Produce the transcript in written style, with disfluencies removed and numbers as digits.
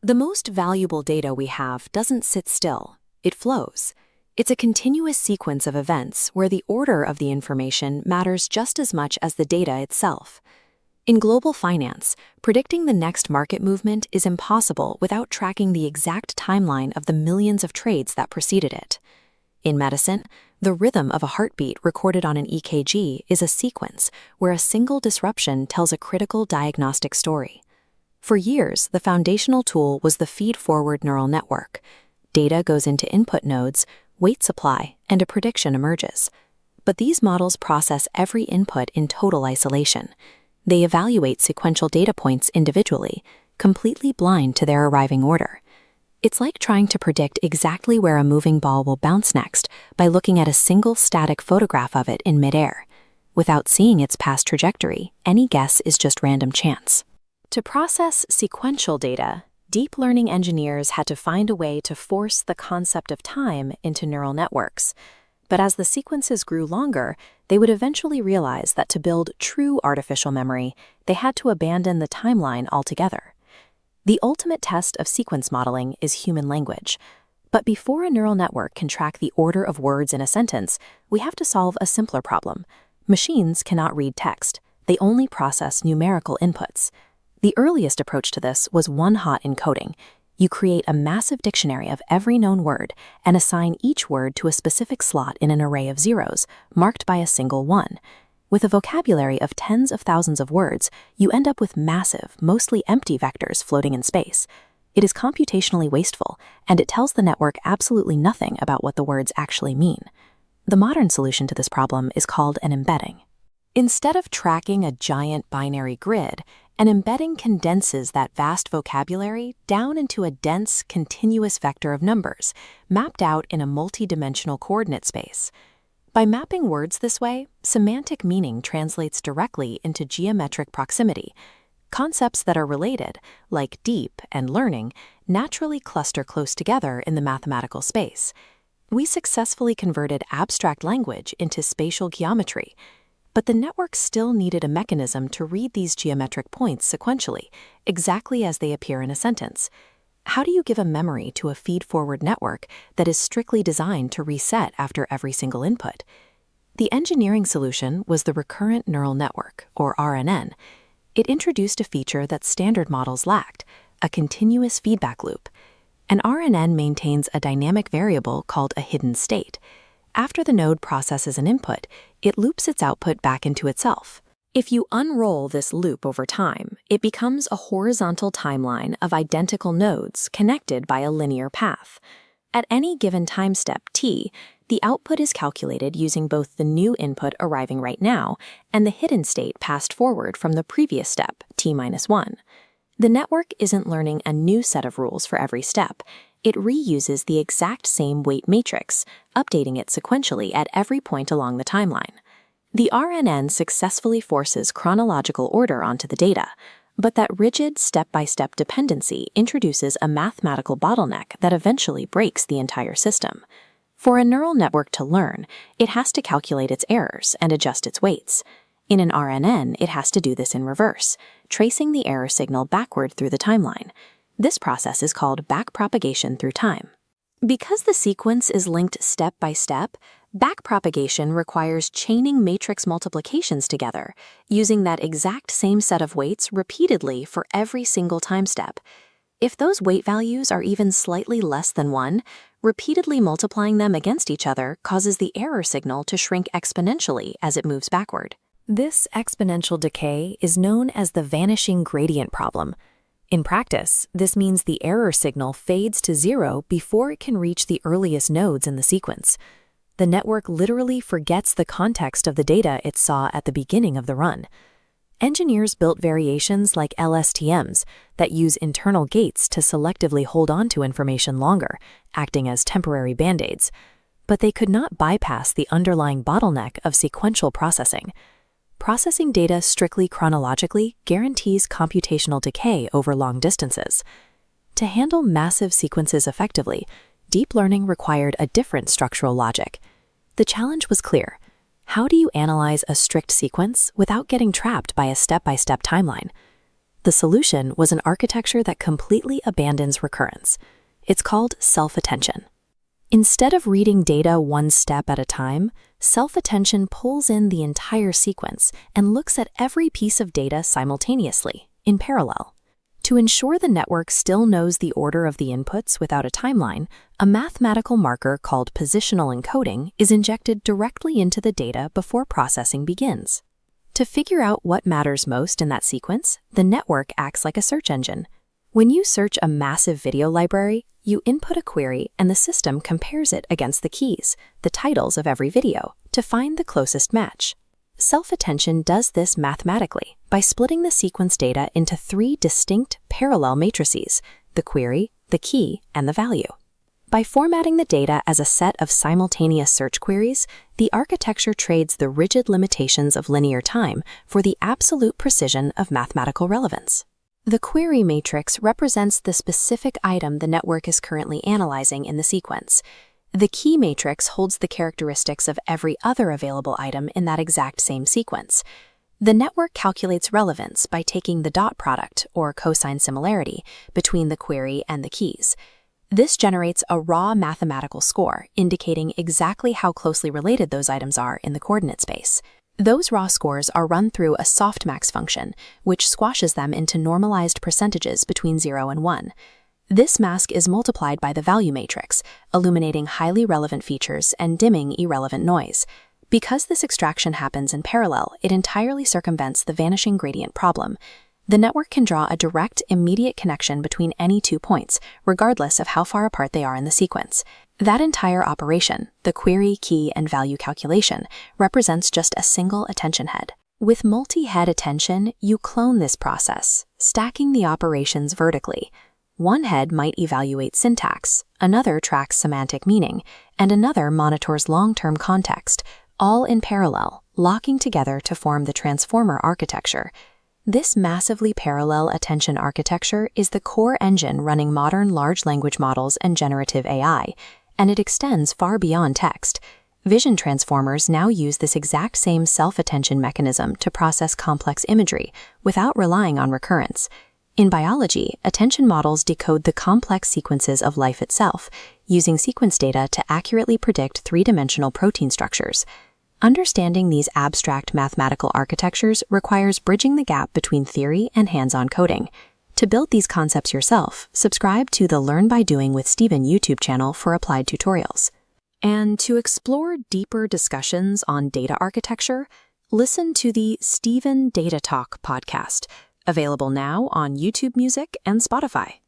The most valuable data we have doesn't sit still, it flows. It's a continuous sequence of events where the order of the information matters just as much as the data itself. In global finance, predicting the next market movement is impossible without tracking the exact timeline of the millions of trades that preceded it. In medicine, the rhythm of a heartbeat recorded on an EKG is a sequence where a single disruption tells a critical diagnostic story. For years, the foundational tool was the feed-forward neural network. Data goes into input nodes, weight supply, and a prediction emerges. But these models process every input in total isolation. They evaluate sequential data points individually, completely blind to their arriving order. It's like trying to predict exactly where a moving ball will bounce next by looking at a single static photograph of it in midair. Without seeing its past trajectory, any guess is just random chance. To process sequential data, deep learning engineers had to find a way to force the concept of time into neural networks. But as the sequences grew longer, they would eventually realize that to build true artificial memory, they had to abandon the timeline altogether. The ultimate test of sequence modeling is human language. But before a neural network can track the order of words in a sentence, we have to solve a simpler problem. Machines cannot read text. They only process numerical inputs. The earliest approach to this was one-hot encoding. You create a massive dictionary of every known word and assign each word to a specific slot in an array of zeros, marked by a single one. With a vocabulary of tens of thousands of words, you end up with massive, mostly empty vectors floating in space. It is computationally wasteful, and it tells the network absolutely nothing about what the words actually mean. The modern solution to this problem is called an embedding. Instead of tracking a giant binary grid, an embedding condenses that vast vocabulary down into a dense, continuous vector of numbers, mapped out in a multi-dimensional coordinate space. By mapping words this way, semantic meaning translates directly into geometric proximity. Concepts that are related, like deep and learning, naturally cluster close together in the mathematical space. We successfully converted abstract language into spatial geometry. But the network still needed a mechanism to read these geometric points sequentially, exactly as they appear in a sentence. How do you give a memory to a feed-forward network that is strictly designed to reset after every single input? The engineering solution was the recurrent neural network, or RNN. It introduced a feature that standard models lacked, a continuous feedback loop. An RNN maintains a dynamic variable called a hidden state. After the node processes an input, it loops its output back into itself. If you unroll this loop over time, it becomes a horizontal timeline of identical nodes connected by a linear path. At any given time step t, the output is calculated using both the new input arriving right now and the hidden state passed forward from the previous step, t-1. The network isn't learning a new set of rules for every step. It reuses the exact same weight matrix, updating it sequentially at every point along the timeline. The RNN successfully forces chronological order onto the data, but that rigid step-by-step dependency introduces a mathematical bottleneck that eventually breaks the entire system. For a neural network to learn, it has to calculate its errors and adjust its weights. In an RNN, it has to do this in reverse, tracing the error signal backward through the timeline. This process is called backpropagation through time. Because the sequence is linked step by step, backpropagation requires chaining matrix multiplications together, using that exact same set of weights repeatedly for every single time step. If those weight values are even slightly less than 1, repeatedly multiplying them against each other causes the error signal to shrink exponentially as it moves backward. This exponential decay is known as the vanishing gradient problem. In practice, this means the error signal fades to 0 before it can reach the earliest nodes in the sequence. The network literally forgets the context of the data it saw at the beginning of the run. Engineers built variations like LSTMs that use internal gates to selectively hold on to information longer, acting as temporary band-aids. But they could not bypass the underlying bottleneck of sequential processing. Processing data strictly chronologically guarantees computational decay over long distances. To handle massive sequences effectively, deep learning required a different structural logic. The challenge was clear. How do you analyze a strict sequence without getting trapped by a step-by-step timeline? The solution was an architecture that completely abandons recurrence. It's called self-attention. Instead of reading data one step at a time, self-attention pulls in the entire sequence and looks at every piece of data simultaneously, in parallel. To ensure the network still knows the order of the inputs without a timeline, a mathematical marker called positional encoding is injected directly into the data before processing begins. To figure out what matters most in that sequence, the network acts like a search engine. When you search a massive video library, you input a query and the system compares it against the keys, the titles of every video, to find the closest match. Self-attention does this mathematically by splitting the sequence data into 3 distinct parallel matrices: the query, the key, and the value. By formatting the data as a set of simultaneous search queries, the architecture trades the rigid limitations of linear time for the absolute precision of mathematical relevance. The query matrix represents the specific item the network is currently analyzing in the sequence. The key matrix holds the characteristics of every other available item in that exact same sequence. The network calculates relevance by taking the dot product, or cosine similarity, between the query and the keys. This generates a raw mathematical score, indicating exactly how closely related those items are in the coordinate space. Those raw scores are run through a softmax function, which squashes them into normalized percentages between 0 and 1. This mask is multiplied by the value matrix, illuminating highly relevant features and dimming irrelevant noise. Because this extraction happens in parallel, it entirely circumvents the vanishing gradient problem. The network can draw a direct, immediate connection between any 2 points, regardless of how far apart they are in the sequence. That entire operation, the query, key, and value calculation, represents just a single attention head. With multi-head attention, you clone this process, stacking the operations vertically. One head might evaluate syntax, another tracks semantic meaning, and another monitors long-term context, all in parallel, locking together to form the transformer architecture. This massively parallel attention architecture is the core engine running modern large language models and generative AI, and it extends far beyond text. Vision transformers now use this exact same self-attention mechanism to process complex imagery without relying on recurrence. In biology, attention models decode the complex sequences of life itself, using sequence data to accurately predict 3-dimensional protein structures. Understanding these abstract mathematical architectures requires bridging the gap between theory and hands-on coding. To build these concepts yourself, subscribe to the Learn by Doing with Steven YouTube channel for applied tutorials. And to explore deeper discussions on data architecture, listen to the Steven Data Talk podcast, available now on YouTube Music and Spotify.